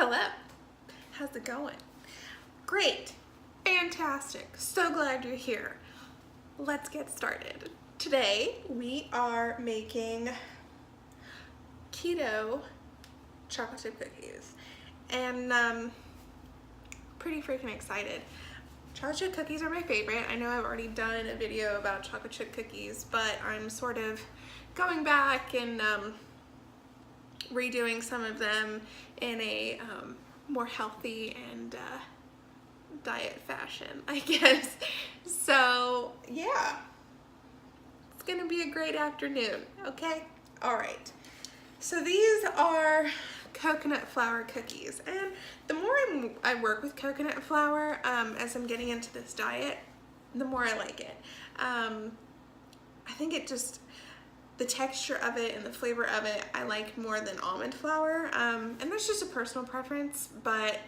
Hello, how's it going? Great, fantastic, so glad you're here. Let's get started. Today we are making keto chocolate chip cookies and pretty freaking excited. Chocolate chip cookies are my favorite. I know I've already done a video about chocolate chip cookies, but I'm sort of going back and redoing some of them in a more healthy and diet fashion, I guess. So yeah, it's gonna be a great afternoon, okay? All right, so these are coconut flour cookies, and the more I work with coconut flour as I'm getting into this diet, the more I like it. I think it just, the texture of it and the flavor of it I like more than almond flour, and that's just a personal preference, but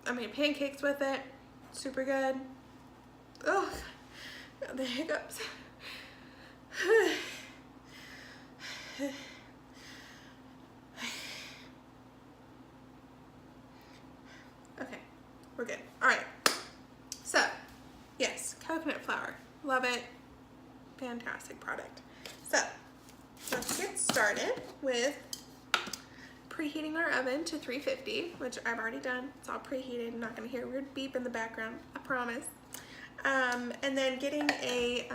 I made pancakes with it, super good. Oh, the hiccups. Okay, we're good. All right, so yes, coconut flour, love it, fantastic product. So let's get started with preheating our oven to 350, which I've already done. It's all preheated. I'm not gonna hear a weird beep in the background, I promise. And then getting a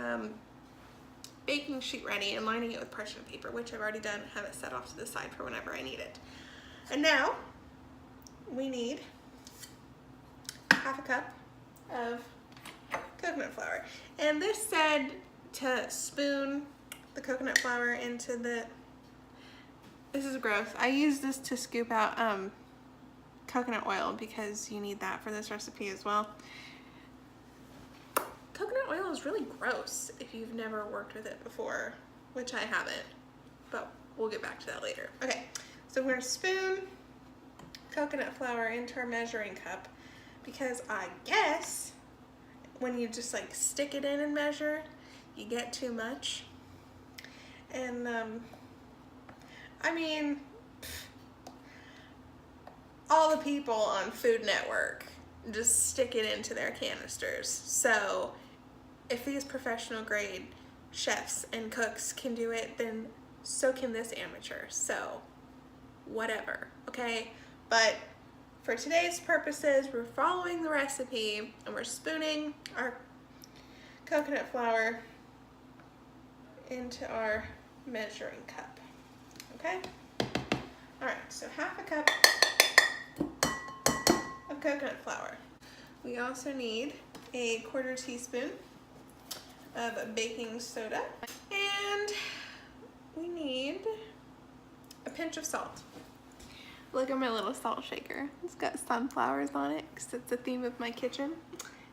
baking sheet ready and lining it with parchment paper, which I've already done, have it set off to the side for whenever I need it. And now we need half a cup of coconut flour. And this said to spoon the coconut flour into the, this is gross. I use this to scoop out coconut oil because you need that for this recipe as well. Coconut oil is really gross if you've never worked with it before, which I haven't, but we'll get back to that later. Okay, so we're gonna spoon coconut flour into our measuring cup because I guess when you just like stick it in and measure, you get too much. And I mean, all the people on Food Network just stick it into their canisters. So if these professional grade chefs and cooks can do it, then so can this amateur. So whatever, okay? But for today's purposes, we're following the recipe and we're spooning our coconut flour into our measuring cup, okay? All right, so half a cup of coconut flour. We also need a 1/4 teaspoon of baking soda, and we need a pinch of salt. Look at my little salt shaker. It's got sunflowers on it because it's the theme of my kitchen.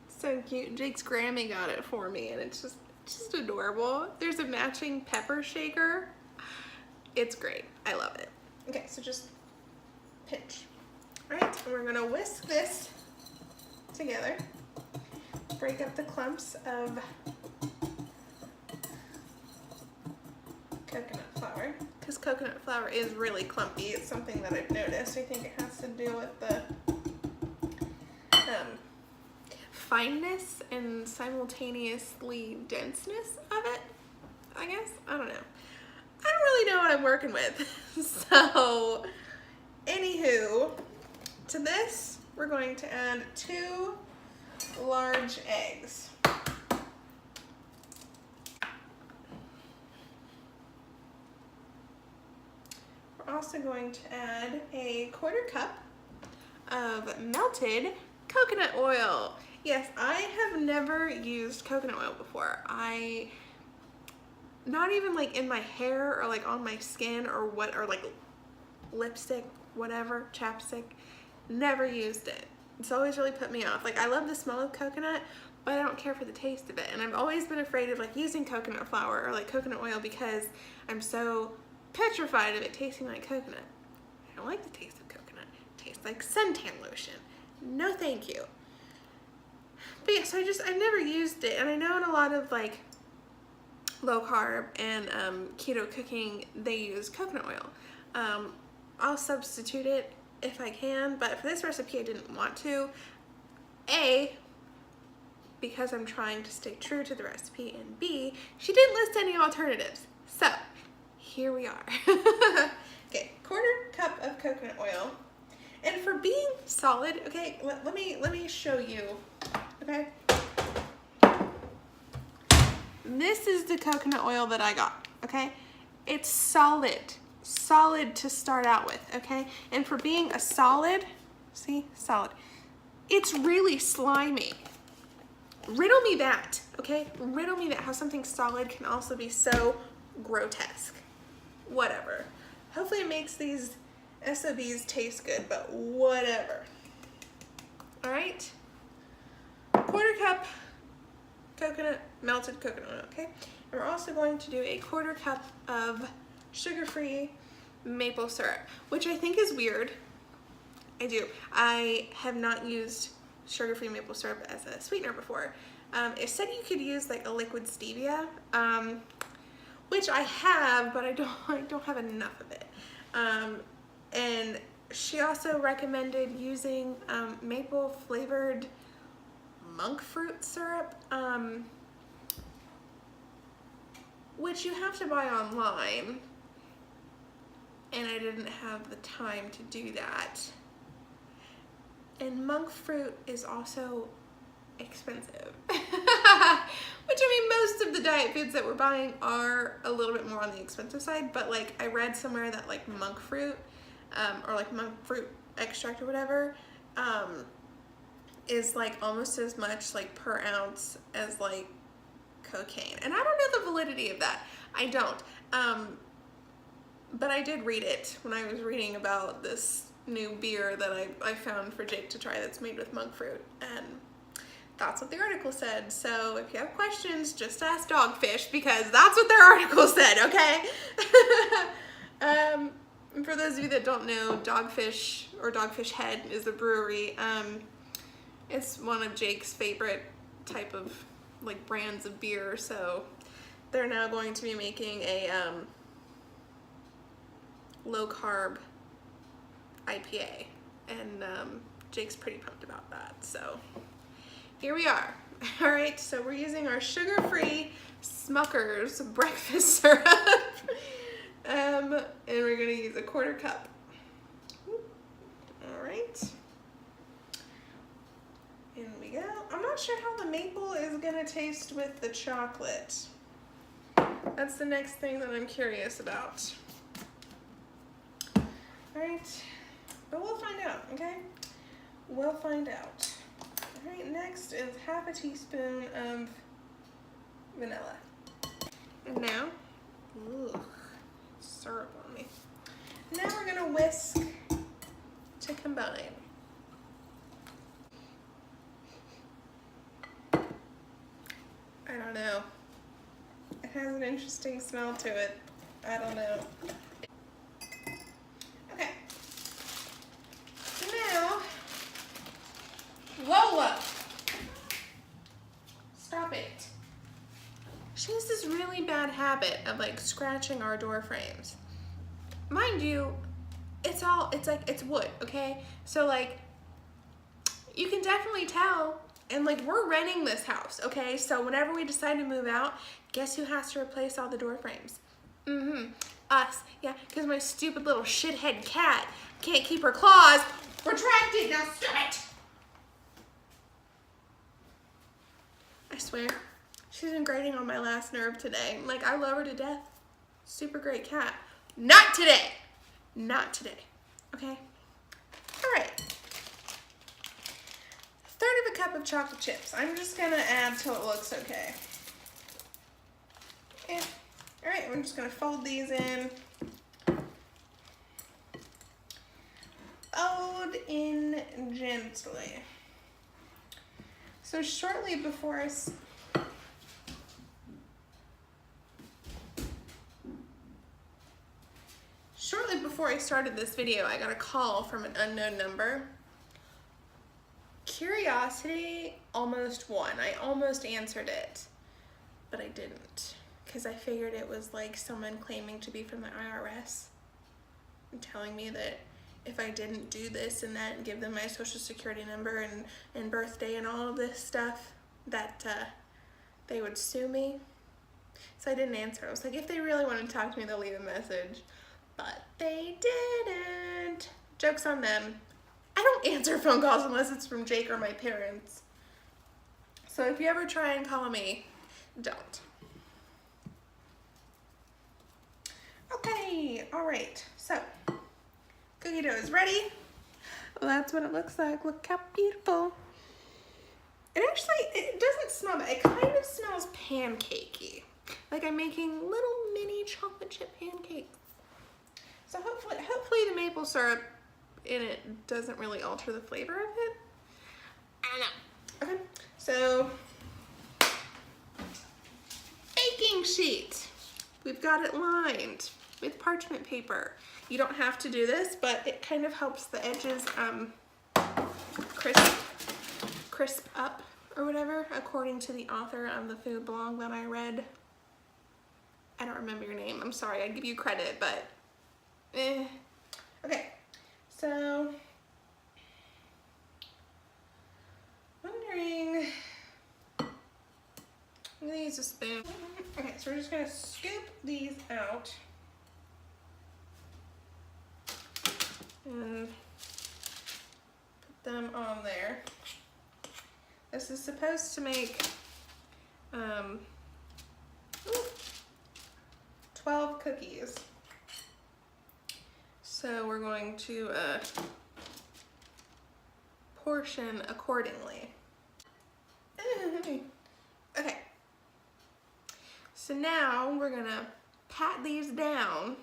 So cute. Jake's Grammy got it for me, and it's just adorable. There's a matching pepper shaker. It's great. I love it. Okay, so just pinch. All right, and we're gonna whisk this together. Break up the clumps of coconut flour, because coconut flour is really clumpy. It's something that I've noticed. I think it has to do with the fineness and simultaneously denseness of it, I guess. I don't know. I don't really know what I'm working with. So, anywho, to this, we're going to add 2 large eggs. We're also going to add a 1/4 cup of melted coconut oil. Yes, I have never used coconut oil before. Not even like in my hair or like on my skin or like lipstick, whatever, chapstick, never used it. It's always really put me off. Like, I love the smell of coconut, but I don't care for the taste of it. And I've always been afraid of like using coconut flour or like coconut oil because I'm so petrified of it tasting like coconut. I don't like the taste of coconut. It tastes like suntan lotion. No thank you. But yeah, so I've never used it, and I know in a lot of like low carb and keto cooking, they use coconut oil. I'll substitute it if I can, but for this recipe I didn't want to. A, because I'm trying to stay true to the recipe, and B, she didn't list any alternatives. So here we are. Okay, 1/4 cup of coconut oil. And for being solid, okay, let me show you, okay? This is the coconut oil that I got, okay? It's solid to start out with, okay? And for being a solid, see, solid, it's really slimy. Riddle me that, okay? Riddle me that, how something solid can also be so grotesque. Whatever. Hopefully it makes these SOBs taste good, but whatever. All right? 1/4 cup melted coconut oil, okay? And we're also going to do a 1/4 cup of sugar-free maple syrup, which I think is weird. I do. I have not used sugar-free maple syrup as a sweetener before. It said you could use like a liquid stevia, which I have, but I don't have enough of it. And she also recommended using maple flavored monk fruit syrup, which you have to buy online, and I didn't have the time to do that. And monk fruit is also expensive. Which, I mean, most of the diet foods that we're buying are a little bit more on the expensive side, but like I read somewhere that like monk fruit, or like monk fruit extract or whatever, is like almost as much like per ounce as like cocaine. And I don't know the validity of that. I don't. But I did read it when I was reading about this new beer that I found for Jake to try that's made with monk fruit, and that's what the article said. So if you have questions, just ask Dogfish, because that's what their article said, okay? And for those of you that don't know, Dogfish or Dogfish Head is a brewery. It's one of Jake's favorite type of like brands of beer, so they're now going to be making a low carb IPA, and Jake's pretty pumped about that, so here we are. All right, so we're using our sugar-free Smucker's breakfast syrup, and we're gonna use a 1/4 cup. All right, in we go. I'm not sure how the maple is gonna taste with the chocolate. That's the next thing that I'm curious about. All right, but we'll find out, okay? We'll find out. All right, next is 1/2 teaspoon of vanilla. And now, syrup on me. Now we're gonna whisk to combine. I don't know. It has an interesting smell to it. I don't know. Okay. Now, Lola, stop it. She has this really bad habit of like scratching our door frames. Mind you, it's wood, okay? So like, you can definitely tell, and like we're renting this house, okay? So whenever we decide to move out, guess who has to replace all the door frames? Us, yeah, because my stupid little shithead cat can't keep her claws retracted. Now stop it! I swear, she's been grating on my last nerve today. Like, I love her to death. Super great cat. Not today. Not today. Okay? All right. 1/3 of a cup of chocolate chips. I'm just gonna add till it looks okay. Yeah. All right, we're just gonna fold these in. Fold in gently. So shortly before I started this video, I got a call from an unknown number. Curiosity almost won. I almost answered it, but I didn't, because I figured it was like someone claiming to be from the IRS and telling me that if I didn't do this and that and give them my social security number and birthday and all of this stuff, that they would sue me. So I didn't answer. I was like, if they really want to talk to me, they'll leave a message. But they didn't. Joke's on them. I don't answer phone calls unless it's from Jake or my parents. So if you ever try and call me, don't. Okay, all right. So cookie dough is ready. Well, that's what it looks like. Look how beautiful. It doesn't smell bad. It kind of smells pancakey. Like I'm making little mini chocolate chip pancakes. So hopefully the maple syrup in it doesn't really alter the flavor of it. I don't know. Okay, so baking sheet. We've got it lined with parchment paper. You don't have to do this, but it kind of helps the edges crisp up or whatever, according to the author of the food blog that I read. I don't remember your name. I'm sorry. I'd give you credit, but Okay, so wondering, I'm gonna use a spoon. Okay, so we're just gonna scoop these out and put them on there. This is supposed to make 12 cookies. So we're going to portion accordingly. Okay. So now we're gonna pat these down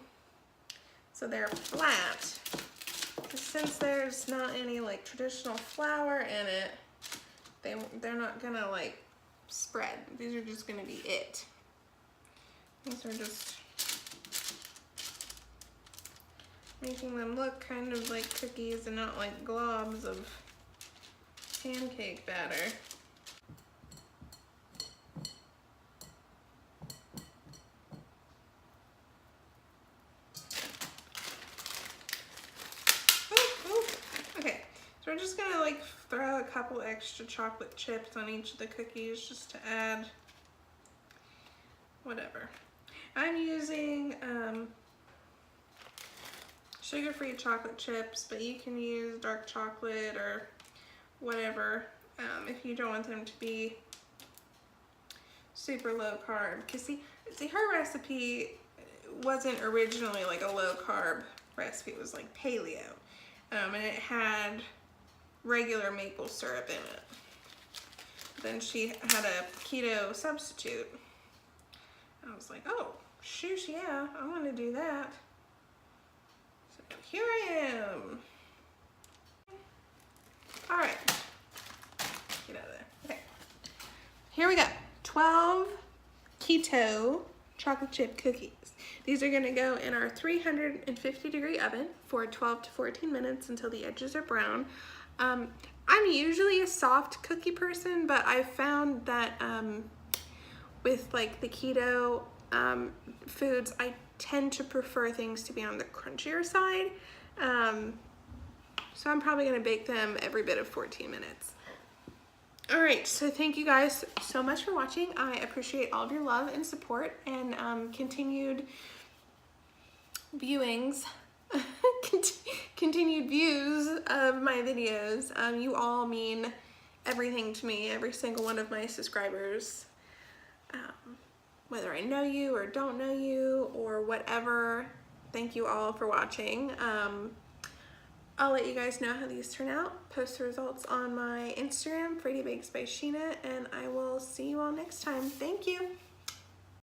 so they're flat. Since there's not any like traditional flour in it, they're not gonna like spread. These are just gonna be it. These are just making them look kind of like cookies and not like globs of pancake batter. Okay, so we're just gonna like throw a couple extra chocolate chips on each of the cookies just to add whatever. I'm using sugar-free chocolate chips, but you can use dark chocolate or whatever if you don't want them to be super low carb. Because see, her recipe wasn't originally like a low carb recipe. It was like paleo, and it had regular maple syrup in it. Then she had a keto substitute. I was like, oh, shoot, yeah, I want to do that. So here I am. All right, get out of there. Okay, here we go. 12 keto chocolate chip cookies. These are gonna go in our 350-degree oven for 12 to 14 minutes until the edges are brown. I'm usually a soft cookie person, but I found that with like the keto foods, I tend to prefer things to be on the crunchier side. So I'm probably gonna bake them every bit of 14 minutes. All right, so thank you guys so much for watching. I appreciate all of your love and support and continued viewings, continued views of my videos. You all mean everything to me, every single one of my subscribers. Whether I know you or don't know you or whatever, thank you all for watching. I'll let you guys know how these turn out, post the results on my Instagram, Freddy Bakes by Sheena, and I will see you all next time. Thank you.